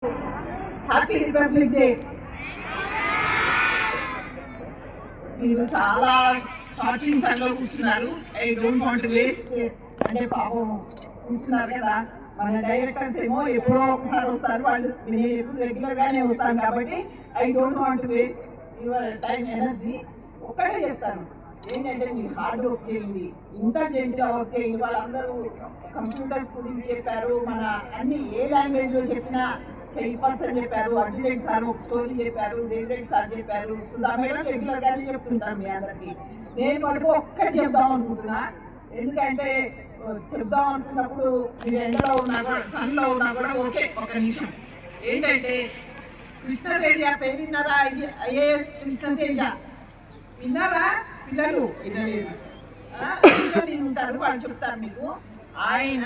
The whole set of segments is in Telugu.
Happy republic day. మీరు చాలా టార్చింగ్ సన్లో కూర్చున్నారు. ఐ డోంట్ వాంట్ వేస్ట్ అంటే పాపం కూర్చున్నారు కదా. మన డైరెక్టర్స్ ఏమో ఎప్పుడో ఒకసారి వస్తారు, వాళ్ళు నేను ఎప్పుడు రెగ్యులర్గానే వస్తాను కాబట్టి I don't want waste your time energy. ఒక్కటే చెప్తాను ఏంటంటే మీరు హార్డ్ వర్క్ చేయండి, ఇంటెలిజెంట్గా వర్క్ చేయండి. వాళ్ళందరూ కంప్యూటర్స్ గురించి చెప్పారు, మన అన్ని ఏ లాంగ్వేజ్లో చెప్పినా చేయవచ్చు అని చెప్పారు. అర్జున్ సార్ ఒక స్టోరీ చెప్పారు, దేవరెడ్డి సార్ చెప్పారు, సుధా మేడం రెగ్యులర్గానే చెప్తుంటాను మీ అందరికీ. నేను మటుకు ఒక్కటి చెప్దాం అనుకుంటున్నా. ఎందుకంటే చెప్దాం అనుకున్నప్పుడు మీరు ఎండలో ఉన్నా కూడా సన్లో ఉన్నా కూడా ఓకే. ఒక నిమిషం ఏంటంటే కృష్ణతేజ పేరు విన్నారా? ఐఏఎస్ కృష్ణతేజ విన్నారా? పిల్లలు వినలేదు, ఉంటారు, వాళ్ళు చెప్తారు మీకు. ఆయన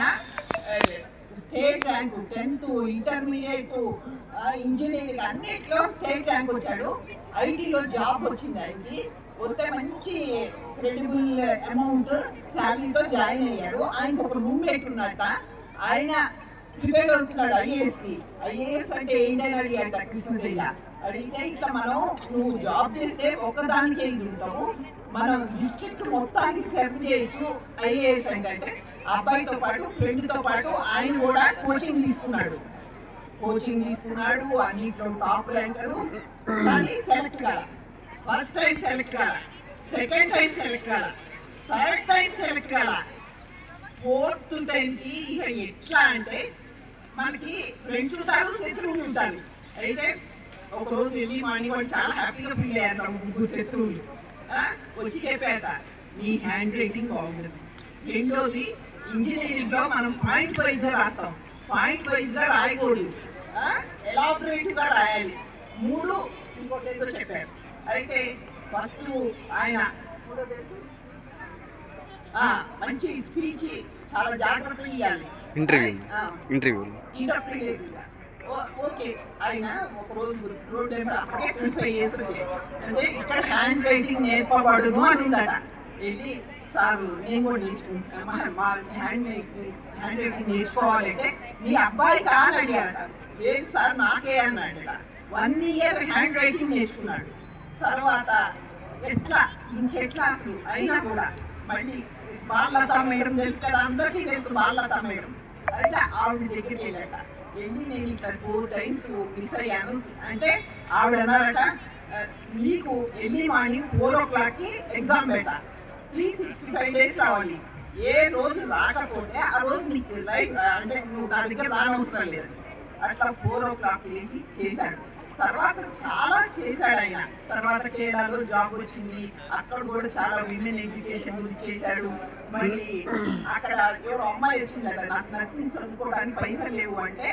state rank 10th intermediate engineering అన్నిట్లో స్టేట్ ర్యాంక్ వచ్చాడు. ఐటీలో జాబ్ వచ్చింది ఆయనకి. వస్తే మంచి క్రెడిబుల్ అమౌంట్ శాలరీతో జాయిన్ అయ్యాడు. ఆయనకు ఒక రూమ్మేట్ ఉన్నట్ట. ఆయన ప్రిపేర్ అవుతున్నాడు ఐఏఎస్కి. ఐఏఎస్ అంటే ఏంటని అడిగాట కృష్ణతేజ. అడిగితే ఇట్లా మనం నువ్వు జాబ్ చేస్తే ఒక్కదానికే ఇది ఉంటావు, మనం డిస్ట్రిక్ట్ మొత్తానికి సర్వ్ చేయొచ్చు ఐఏఎస్ అంటే. అబ్బాయితో పాటు ఫ్రెండ్తో పాటు ఆయన కూడా కోచింగ్ తీసుకున్నాడు. అన్నిట్లో టాప్ ర్యాంకరు. కానీ సెలెక్ట్ కాల. ఫస్ట్ టైం సెలెక్ట్ కాల, సెకండ్ టైం సెలెక్ట్ కాల, థర్డ్ టైం సెలెక్ట్ కాల, ఫోర్త్ టైంకి ఇక ఎట్లా అంటే మనకి ఫ్రెండ్స్ ఉంటారు, శత్రువులు ఉంటారు. అయితే ఒకరోజు వెళ్ళి మార్నింగ్ వాళ్ళు చాలా హ్యాపీగా ఫీల్ అయ్యారు. ముగ్గురు శత్రువులు వచ్చి చెప్పారట, నీ హ్యాండ్ రైటింగ్ బాగుంది. రెండోది ఇంజనీరింగ్లో మనం పాయింట్ వైజ్గా రాస్తాం, పాయింట్ వైజ్గా రాయకూడదు, ఎలాబరేట్గా రాయాలి. 3 ఇంకోటి ఏదో చెప్పారు. అయితే ఫస్ట్ ఆయన మంచి స్పీచ్ చాలా జాగ్రత్తగా ఇవ్వాలి. Interview okay. ఆయన ఒక రోజు రోడ్ అప్పటికే 25 years వచ్చాయి. అంటే ఇక్కడ హ్యాండ్ రైటింగ్ నేర్పబడును అని ఉందట. వెళ్ళి సార్ నేను కూడా నేర్చుకుంటాను, మా హ్యాండ్ రైటింగ్ నేర్చుకోవాలంటే మీ అబ్బాయి కాని అడిగారట. లేదు సార్ నాకే అన్నాడు. 1 year హ్యాండ్ రైటింగ్ నేర్చుకున్నాడు. తర్వాత ఇంకెట్లా అసలు అయినా కూడా మళ్ళీ బాలలత మేడం తెలుసు కదా, అందరికీ తెలుసు బాలలత మేడం. అయితే ఆవిడ దగ్గరికి వెళ్ళట. వెళ్ళి నేను ఇట్లా 4 times మిస్ అయ్యాను అంటే ఆవిడ అన్నారట, మీకు ఎర్లీ మార్నింగ్ 4 o'clockకి ఎగ్జామ్ పెట్టా, 365 days రావాలి. ఏ రోజు రాకపోతే ఆ రోజు నీకు లైఫ్ అంటే నువ్వు నా దగ్గర రానవసరం లేదు. అట్లా 4 o'clock లేచి చేశాడు. తర్వాత చాలా చేశాడు ఆయన. తర్వాత కేరళలో జాబ్ వచ్చింది, అక్కడ కూడా చాలా విమెన్ ఎడ్యుకేషన్ గురించి చేశాడు. మరి అక్కడ ఎవరో అమ్మాయి వచ్చిందట, నాకు నర్సింగ్ చదువుకోవడానికి పైసలు లేవు అంటే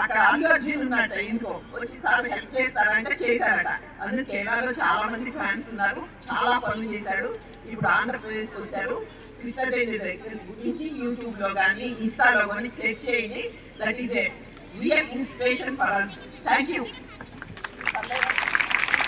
అక్కడ అల్లు అర్జున్ ఉన్నట్ట, ఇంకో వచ్చి సార్ హెల్ప్ చేస్తారంటే చేశారట. అందులో కేరళలో చాలా మంది ఫ్యాన్స్ ఉన్నారు, చాలా పనులు చేశాడు. ఇప్పుడు ఆంధ్రప్రదేశ్ వచ్చారు. కృష్ణతేజ దగ్గర గురించి యూట్యూబ్లో కానీ ఇన్స్టాలో కానీ సెర్చ్ చేయండి. That is a real inspiration for us. Thank you.